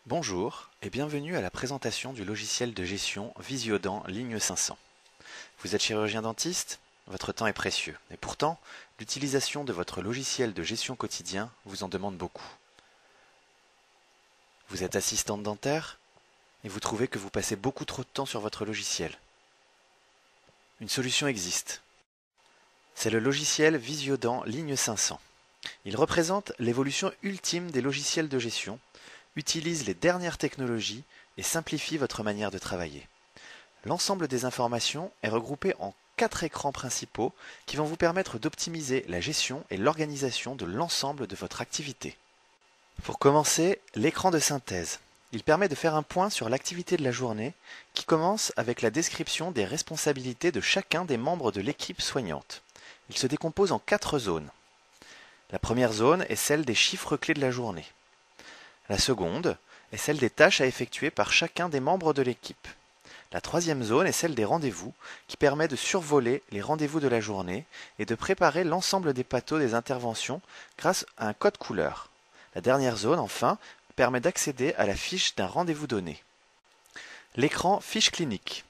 Bonjour et bienvenue à la présentation du logiciel de gestion Visiodent Ligne 500. Vous êtes chirurgien dentiste? Votre temps est précieux et pourtant, l'utilisation de votre logiciel de gestion quotidien vous en demande beaucoup. Vous êtes assistante dentaire et vous trouvez que vous passez beaucoup trop de temps sur votre logiciel. Une solution existe. C'est le logiciel Visiodent Ligne 500. Il représente l'évolution ultime des logiciels de gestion, utilise les dernières technologies et simplifie votre manière de travailler. L'ensemble des informations est regroupé en 4 écrans principaux qui vont vous permettre d'optimiser la gestion et l'organisation de l'ensemble de votre activité. Pour commencer, l'écran de synthèse. Il permet de faire un point sur l'activité de la journée qui commence avec la description des responsabilités de chacun des membres de l'équipe soignante. Il se décompose en 4 zones. La première zone est celle des chiffres clés de la journée. La seconde est celle des tâches à effectuer par chacun des membres de l'équipe. La troisième zone est celle des rendez-vous, qui permet de survoler les rendez-vous de la journée et de préparer l'ensemble des panneaux des interventions grâce à un code couleur. La dernière zone, enfin, permet d'accéder à la fiche d'un rendez-vous donné. L'écran fiche clinique.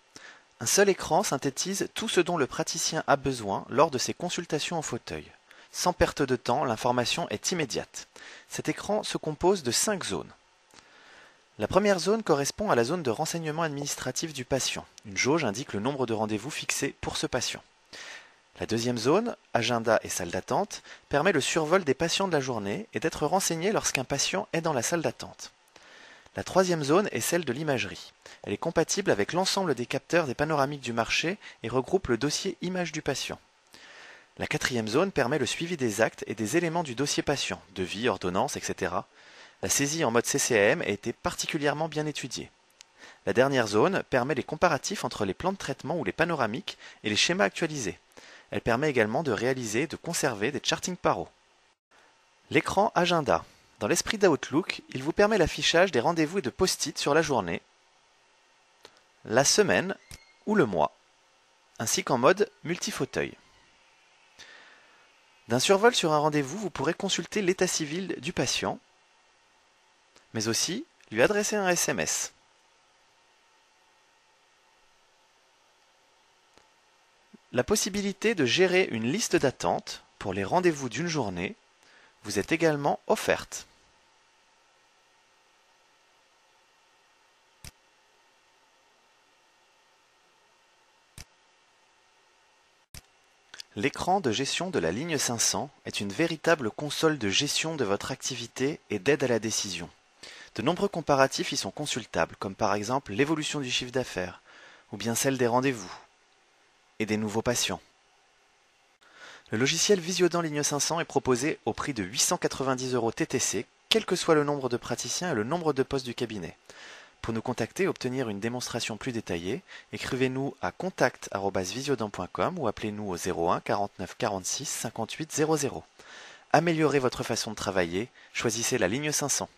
Un seul écran synthétise tout ce dont le praticien a besoin lors de ses consultations en fauteuil. Sans perte de temps, l'information est immédiate. Cet écran se compose de 5 zones. La première zone correspond à la zone de renseignement administratif du patient. Une jauge indique le nombre de rendez-vous fixés pour ce patient. La deuxième zone, agenda et salle d'attente, permet le survol des patients de la journée et d'être renseigné lorsqu'un patient est dans la salle d'attente. La troisième zone est celle de l'imagerie. Elle est compatible avec l'ensemble des capteurs des panoramiques du marché et regroupe le dossier image du patient. La quatrième zone permet le suivi des actes et des éléments du dossier patient, devis, ordonnances, etc. La saisie en mode CCM a été particulièrement bien étudiée. La dernière zone permet les comparatifs entre les plans de traitement ou les panoramiques et les schémas actualisés. Elle permet également de réaliser et de conserver des charting paro. L'écran agenda. Dans l'esprit d'Outlook, il vous permet l'affichage des rendez-vous et de post-it sur la journée, la semaine ou le mois, ainsi qu'en mode multifauteuil. D'un survol sur un rendez-vous, vous pourrez consulter l'état civil du patient, mais aussi lui adresser un SMS. La possibilité de gérer une liste d'attente pour les rendez-vous d'une journée vous est également offerte. L'écran de gestion de la ligne 500 est une véritable console de gestion de votre activité et d'aide à la décision. De nombreux comparatifs y sont consultables, comme par exemple l'évolution du chiffre d'affaires, ou bien celle des rendez-vous et des nouveaux patients. Le logiciel Visiodent Ligne 500 est proposé au prix de 890 € TTC, quel que soit le nombre de praticiens et le nombre de postes du cabinet. Pour nous contacter et obtenir une démonstration plus détaillée, écrivez-nous à contact@visiodent.com ou appelez-nous au 01 49 46 58 00. Améliorez votre façon de travailler, choisissez la ligne 500.